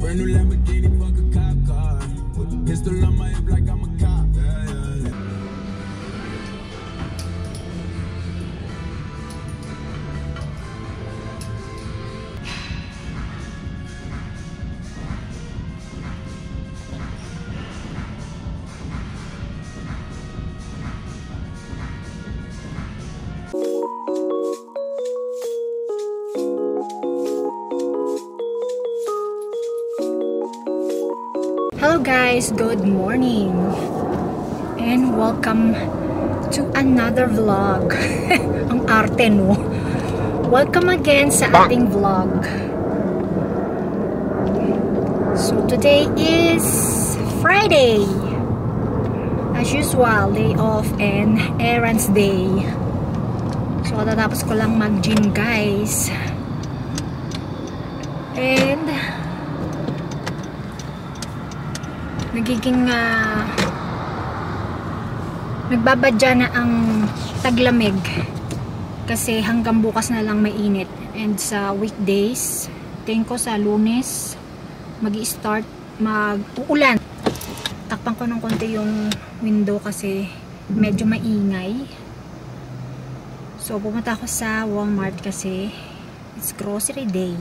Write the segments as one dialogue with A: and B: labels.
A: Brand new Lamborghini, fuck a cop car. With a pistol on my hip like I'm a cop.
B: Hello guys, good morning and welcome to another vlog. Ang arte no. Welcome again sa ating vlog. So today is Friday. As usual, day off and errands day. So tatapos ko lang mag-gym guys. And nagiging nagbabadya na ang taglamig kasi hanggang bukas na lang mainit. And sa weekdays, tingin ko sa Lunes mag-i-start mag-uulan. Takpan ko ng konti yung window kasi medyo maingay. So pumunta ako sa Walmart kasi it's grocery day.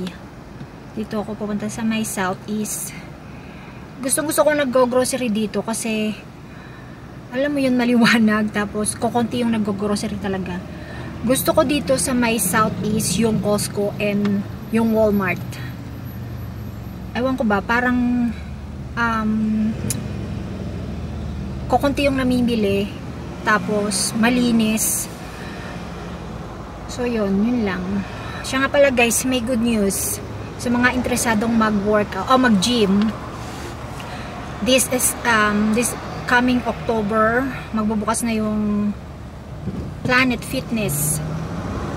B: Dito ako pupunta sa may Southeast. Gusto ko nag-grocery dito kasi alam mo yun, maliwanag, tapos kukunti yung nag-grocery talaga. Gusto ko dito sa may Southeast yung Costco and yung Walmart. Ewan ko ba, parang kukunti yung namimili, tapos malinis. So yun lang. Siya nga pala guys, may good news sa mga interesadong mag-workout o mag-gym. This coming October, magbubukas na yung Planet Fitness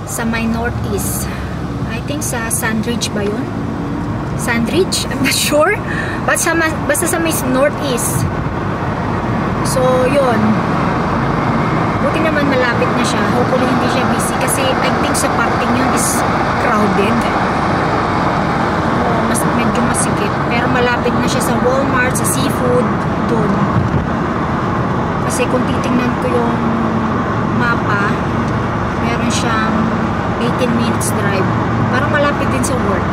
B: sa my Northeast. I think sa Sandridge ba yun? Sandridge? I'm not sure. Basta sa my Northeast. So, yun. Buti naman malapit na siya. Hopefully hindi siya busy kasi I think sa parting yun is crowded. Medyo masikip, pero malapit na siya sa Walmart, sa seafood, doon. Kasi kung titingnan ko yung mapa, meron siyang 18 minutes drive. Parang malapit din sa work.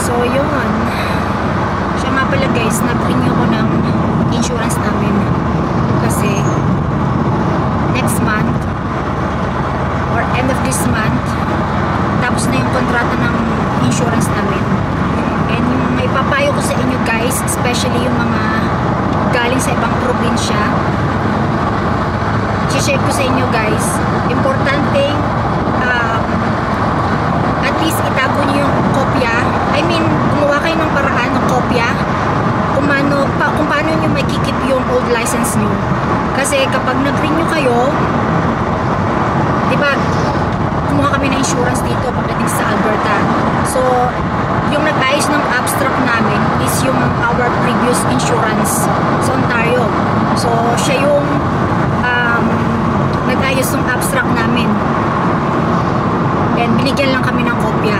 B: So, yun. Siya nga pala guys, nag-renew ko ng insurance namin. Kasi, next month, or end of this month, tapos na yung kontrata ng insurance namin. And yung ipapayo ko sa inyo guys, especially yung mga galing sa ibang probinsya, i-share ko sa inyo guys, importanteng at least itago nyo yung kopya. I mean, gumawa kayo ng paraan ng kopya kung paano nyo makikip yung old license nyo. Kasi kapag nag-renew kayo, diba, kumuha kami ng insurance dito pagdating sa Alberta. So, yung nag-ayos ng abstract namin is yung our previous insurance sa Ontario. So, siya yung nag-ayos ng abstract namin. And binigyan lang kami ng kopya.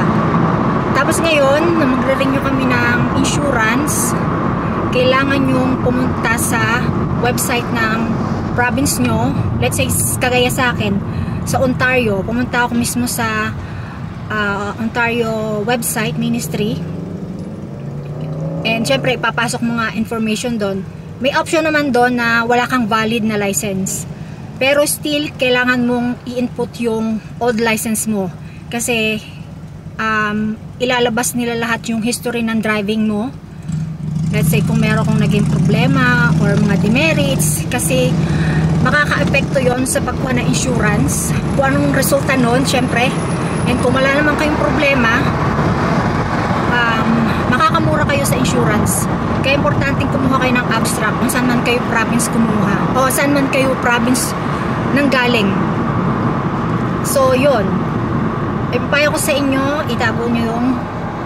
B: Tapos ngayon, na magre-renew kami ng insurance, kailangan yung pumunta sa website ng province nyo. Let's say, kagaya sa akin, sa Ontario, pumunta ako mismo sa Ontario website, ministry. And syempre, ipapasok mo nga information doon. May option naman doon na wala kang valid na license. Pero still, kailangan mong i-input yung old license mo. Kasi, ilalabas nila lahat yung history ng driving mo. Let's say, kung meron kong naging problema or mga demerits. Kasi, makaka-epekto yon sa pagkuha ng insurance. Kung anong resulta nun, syempre. And kung wala naman kayong problema, makakamura kayo sa insurance. Kaya importante kumuha kayo ng abstract kung saan man kayo province kumuha. O saan man kayo province nanggaling. So, yun. Ipapayo ko sa inyo, itago nyo yung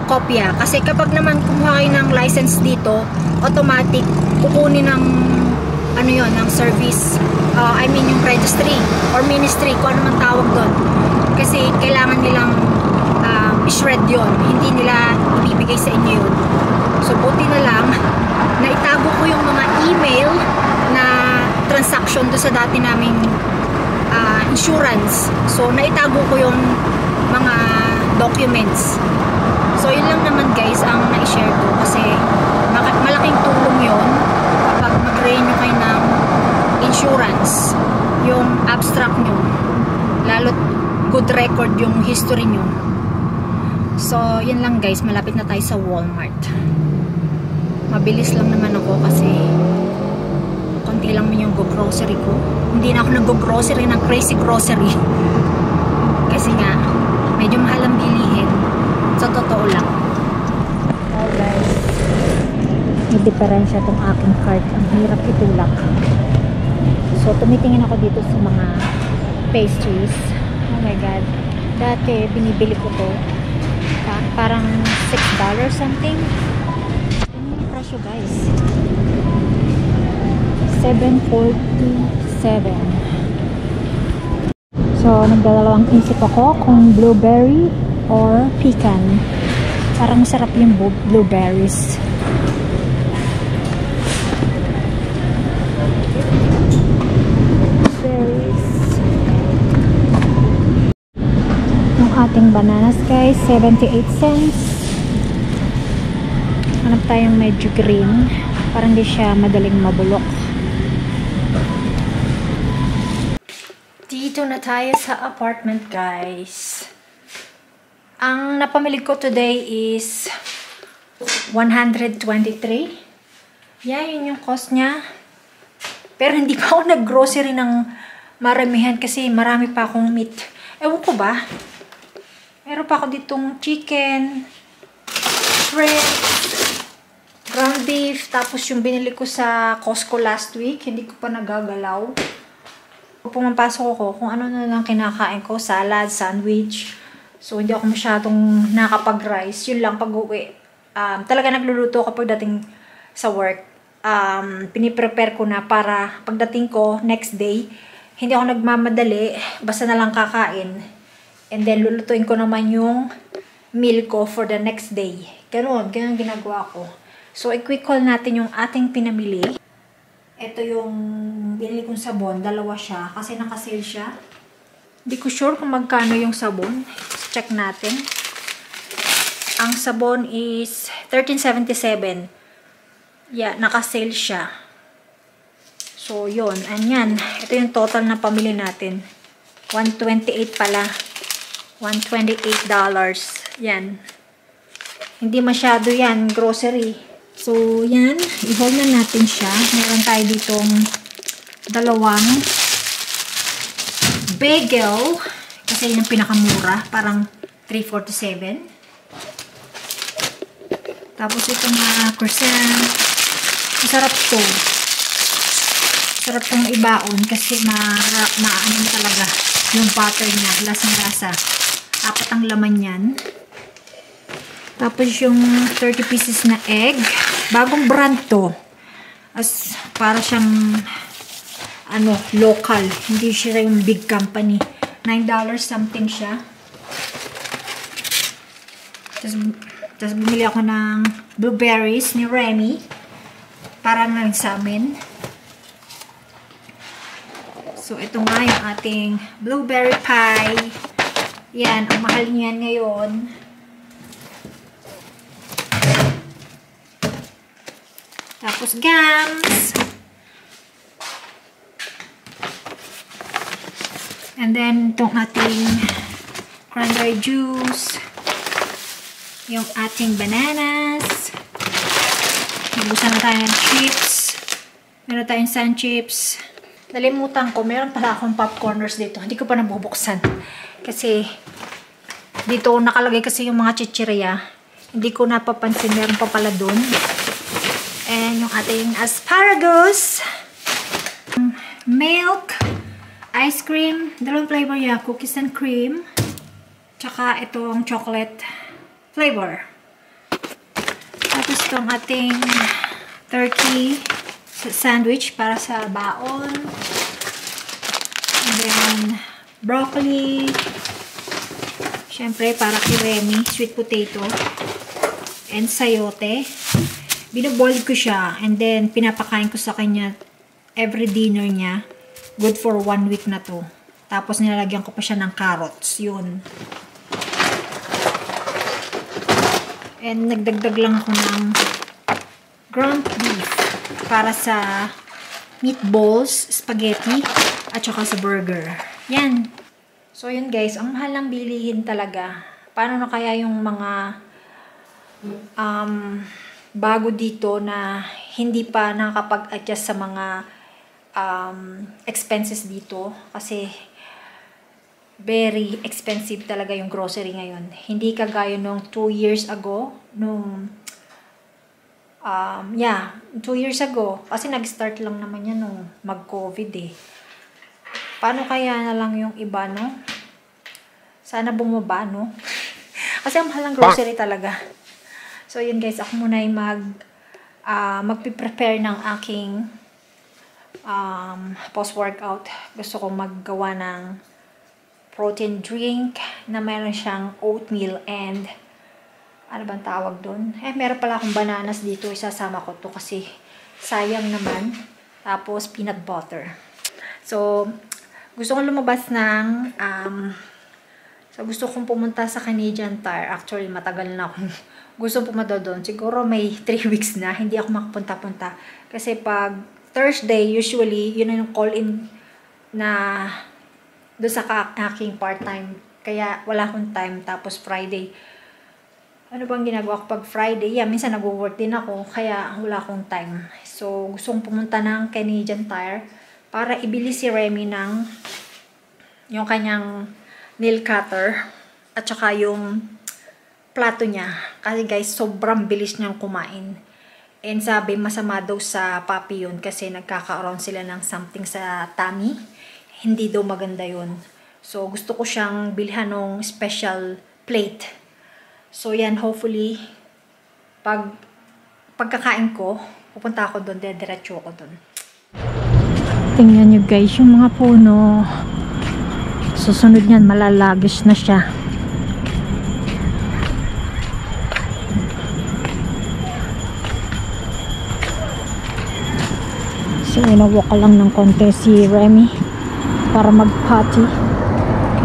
B: kopya. Kasi kapag naman kumuha kayo ng license dito, automatic, kukunin ng ano yun, ng service, I mean yung registry or ministry, kung ano man tawag doon. Kasi kailangan nilang shred yon. Hindi nila ibibigay sa inyo yun. So, buti na lang na itago ko yung mga email na transaction do sa dati naming insurance. So, naitago ko yung mga documents. So, yun lang naman guys ang na-share ko kasi malaking tulong yun kapag mag-renew kayo ng insurance, yung abstract nyo, lalo't good record yung history nyo. So, yun lang guys, malapit na tayo sa Walmart. Mabilis lang naman ako kasi konti lang yung go-grocery ko. Hindi na ako nag-go-grocery ng crazy grocery kasi nga medyo mahal ang bilihin. Sa totoo lang. Oh guys, may diferensya tong aking cart. Ang hirap itulak. So, tumitingin ako dito sa mga pastries. Oh my god. Dati, binibili ko to. Parang $6 something. Ano yung presyo guys? $7.47. So, nagdalawang isip ako kung blueberry or pecan. Parang masarap yung blueberries. Yung ating bananas guys, 78 cents. Hanap tayong medyo green. Parang hindi siya madaling mabulok. Dito na tayo sa apartment guys. Ang napamili ko today is $123. Yan, yun yung cost niya. Pero hindi pa ako nag-grocery ng maramihan kasi marami pa akong meat. Ewan ko ba? Meron pa ako ditong chicken, shrimp, ground beef, tapos yung binili ko sa Costco last week, hindi ko pa nagagalaw. Pumapasok ako kung ano na lang kinakain ko, salad, sandwich. So, hindi ako masyadong nakapag-rice. Yun lang, pag-uwi. Talaga nagluluto kapag dating sa work. Piniprepare ko na para pagdating ko, next day, hindi ako nagmamadali. Basta na lang kakain. And then, lulutuin ko naman yung meal ko for the next day. Ganun ginagawa ko. So, i-quick haul natin yung ating pinamili. Ito yung binili kong sabon. Dalawa siya. Kasi nakasale siya. Hindi ko sure kung magkano yung sabon. Check natin. Ang sabon is $13.77. Yeah, nakasale siya. So, yun. Anyan. Ito yung total na pamili natin. $128 pala. $128. Yan. Hindi masyado yan. Grocery. So, yan. I-hold na natin siya. Meron tayo ditong dalawang bagel. Kasi yun yung pinakamura. Parang $3.47. Tapos ito na croissant. Masarap to. Masarap tong ibaon kasi maano talaga yung butter niya. Lasang-lasa. 4 ang laman yan. Tapos yung 30 pieces na egg. Bagong brand to. As para siyang local. Hindi siya yung big company. $9 something siya. Tapos bumili ako ng blueberries ni Remy. Para na sa amin. So, ito nga yung ating blueberry pie. Yan. Ang mahal niyan ngayon. Tapos gums. And then, itong ating cranberry juice. Yung ating bananas. Nagusan na tayo ng chips. Meron tayong sun chips. Nalimutan ko, meron pala akong popcorners dito. Hindi ko pa nabubuksan. Kasi, dito nakalagay kasi yung mga chichirya. Hindi ko napapansin. Meron pa pala dun. And yung ating asparagus. Milk. Ice cream. Dalawang flavor niya. Cookies and cream. Tsaka itong chocolate flavor. Tapos itong ating turkey sandwich para sa baon. And then broccoli, Siyempre, para kay Remy, sweet potato and sayote. Binoboil ko siya and then pinapakain ko sa kanya every dinner niya. Good for 1 week na to. Tapos nilalagyan ko pa siya ng carrots. Yun. And nagdagdag lang ako ng ground beef para sa meatballs, spaghetti, at saka sa burger. Yan. So, yun guys. Ang mahal ng bilihin talaga. Paano na kaya yung mga bago dito na hindi pa nakakapag-adjust sa mga expenses dito? Kasi very expensive talaga yung grocery ngayon. Hindi kagaya nung 2 years ago. Nung 2 years ago. Kasi nag-start lang naman yan nung mag-COVID eh. Paano kaya na lang yung iba, no? Sana bumaba, no? Kasi ang mahal ng grocery talaga. So, yun guys. Ako muna ay magpiprepare ng aking post-workout. Gusto kong maggawa ng protein drink na mayroon siyang oatmeal and ano bang tawag doon? Meron pala akong bananas dito. Isasama ko to kasi sayang naman. Tapos, peanut butter. So, gusto kong lumabas ng gusto kong pumunta sa Canadian Tire. Actually, matagal na akong gusto pumunta doon. Siguro may 3 weeks na. Hindi ako makapunta-punta. Kasi pag Thursday, usually, yun yung call-in na doon sa aking part-time. Kaya wala akong time. Tapos Friday. Ano bang ginagawa ko pag Friday? Minsan nag-work din ako. Kaya wala akong time. So, gusto kong pumunta ng Canadian Tire para ibili si Remy ng yung kanyang nail cutter at saka yung plato niya. Kasi guys, sobrang bilis niyang kumain. And sabi, masama daw sa papi yun kasi nagkakaroon sila ng something sa tummy. Hindi daw maganda yun. So, gusto ko siyang bilhan ng special plate. So, yan, hopefully, pagkakain ko, pupunta ako doon, diretso ako doon. Tingnan nyo guys, yung mga puno. Susunod niyan, malalagis na siya. So, inawak ko lang ng konti si Remy para mag-potty.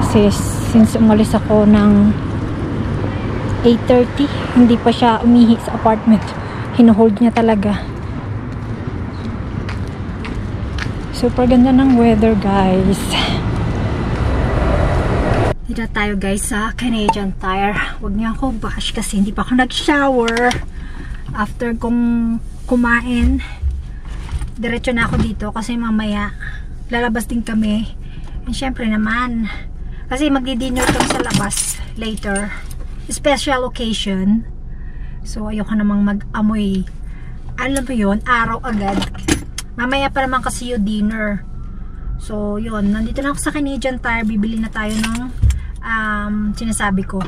B: Kasi, since umalis ako ng 8:30, hindi pa siya umihi sa apartment. Hinuhold niya talaga. Super ganda ng weather guys. Dito tayo guys sa Canadian Tire. Huwag niyo ako bash kasi hindi pa ako nag-shower. After kong kumain, diretso na ako dito kasi mamaya lalabas din kami. And syempre naman, kasi magdi-dinner kami sa labas later. Special occasion. So ayoko namang mag-amoy. Alam mo yun, araw agad. Mamaya pa naman kasi yung dinner. So, yun. Nandito na ako sa Canadian Tire. Bibili na tayo ng sinasabi ko.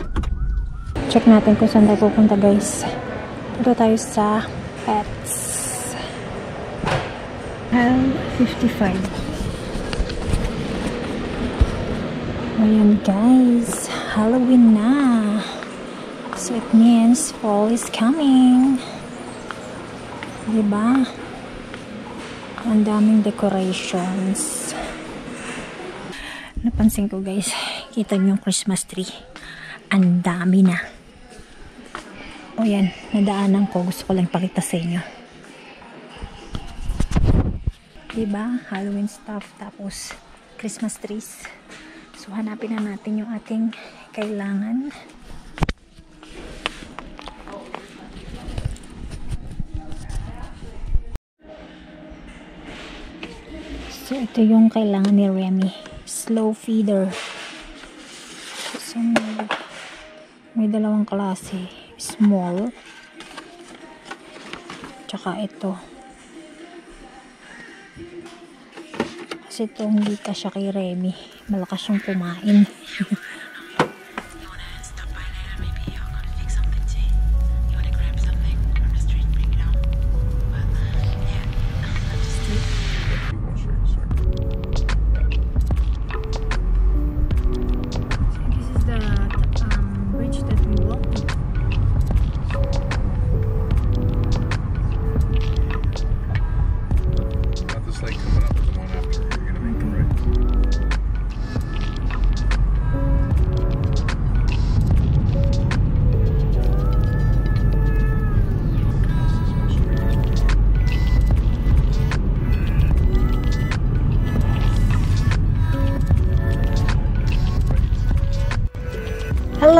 B: Check natin kung saan tayo pupunta, guys. Punta tayo sa Pets. 55. Ayan, guys. Halloween na. So, it means fall is coming. Diba? Ang daming decorations. Napansin ko guys, kita niyo yung Christmas tree. Ang dami na. O yan, nadaanan ko. Gusto ko lang pakita sa inyo. Diba? Halloween stuff. Tapos Christmas trees. So hanapin na natin yung ating kailangan. So, ito yung kailangan ni Remy. Slow feeder. So, may dalawang klase. Small. Tsaka ito. Kasi ito, hindi kasya kay Remy. Malakas siyang kumain.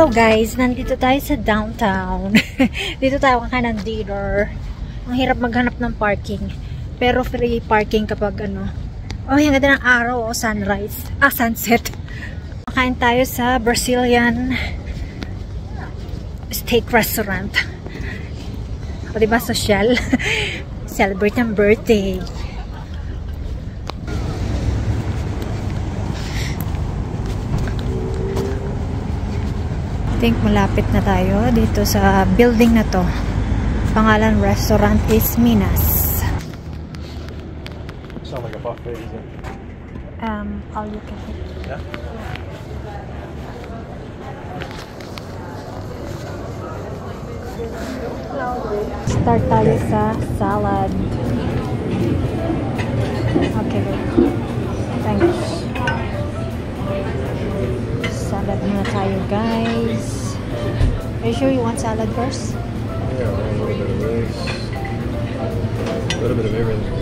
B: Hello guys, nandito tayo sa downtown. Dito tayo kakain ng dinner. Ang hirap maghanap ng parking. Pero free parking kapag ano. Oh, yung ganda ng araw o sunrise. Sunset. Kakain tayo sa Brazilian steak restaurant. O diba, social? Celebrate ng birthday. I think malapit na tayo dito sa building na to. Pangalan restaurant is Minas.
C: Sound like a buffet, is it?
B: All you can eat.
C: Yeah.
B: Start tayo sa salad. Okay, wait. Thanks. Salad muna tayo, guys. Are you sure you want salad first?
C: Yeah, a little bit of this. A little bit of everything.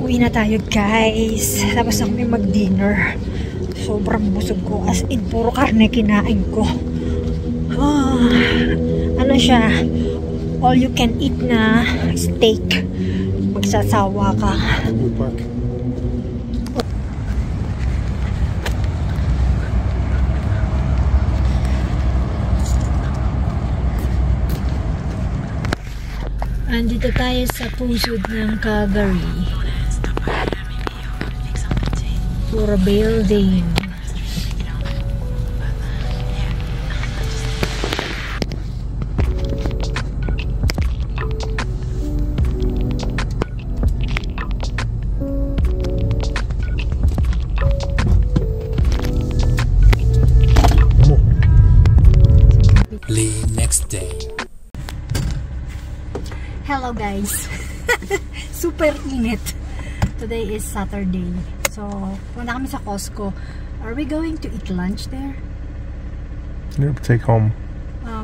B: Uwi na tayo, guys. Tapos na kami mag-dinner. Sobrang busog ko. As in, puro karne kinain ko. Ano siya? All you can eat na steak. Magsasawa ka.
C: Wood Park.
B: Andito tayo sa pusod ng Calgary. Puro building.
A: Next day.
B: Hello guys. Super init. Today is Saturday. So, punta kami sa Costco. Are we going to eat lunch there?
C: Nope, take home.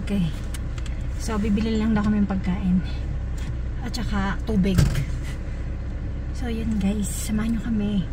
B: Okay. So, bibili lang daw kami ng pagkain. At saka tubig. So, yun guys. Samahan nyo kami.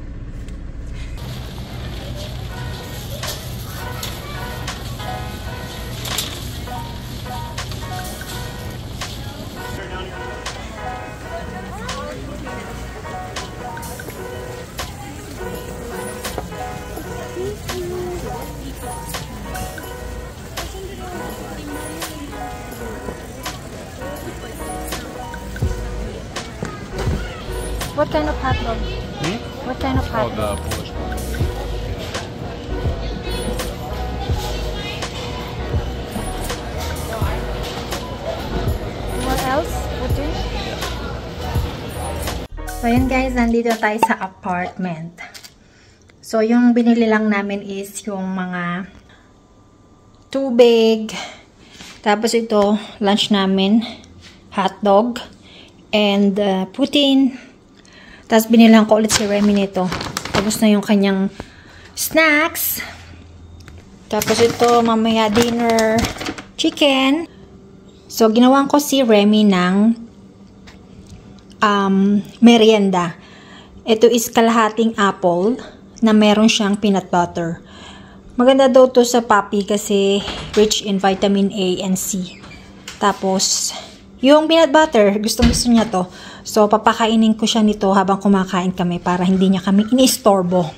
B: What kind of hot dog? What kind of hot dog?
C: The Polish one.
B: What else? What drink? So yun guys, nandito tayo sa apartment. So yung binili lang namin is yung mga tubig. Tapos ito, lunch namin. Hot dog. And putin. Tapos binilang ko ulit si Remy nito. Tapos na yung kanyang snacks. Tapos ito, mamaya dinner, chicken. So, ginawan ko si Remy ng merienda. Ito is kalahating apple na meron siyang peanut butter. Maganda daw to sa puppy kasi rich in vitamin A and C. Tapos, yung peanut butter, gustong gusto niya to. So, papakainin ko siya nito habang kumakain kami para hindi niya kami iniistorbo.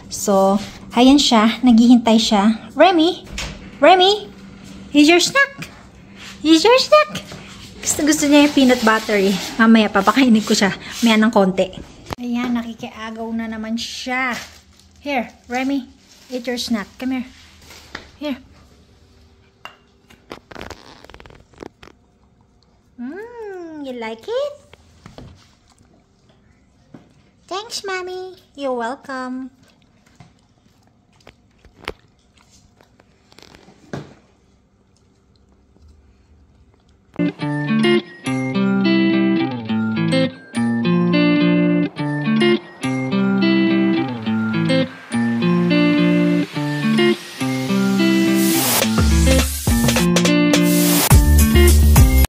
B: So, ayan siya. Naghihintay siya. Remy? Remy? Here's your snack. Here's your snack. Gusto niya yung peanut butter eh. Mamaya, papakainin ko siya. Maya ng konti. Ayan, nakikiagaw na naman siya. Here, Remy. Eat your snack. Come here. Here. You like it? Thanks, Mommy. You're welcome.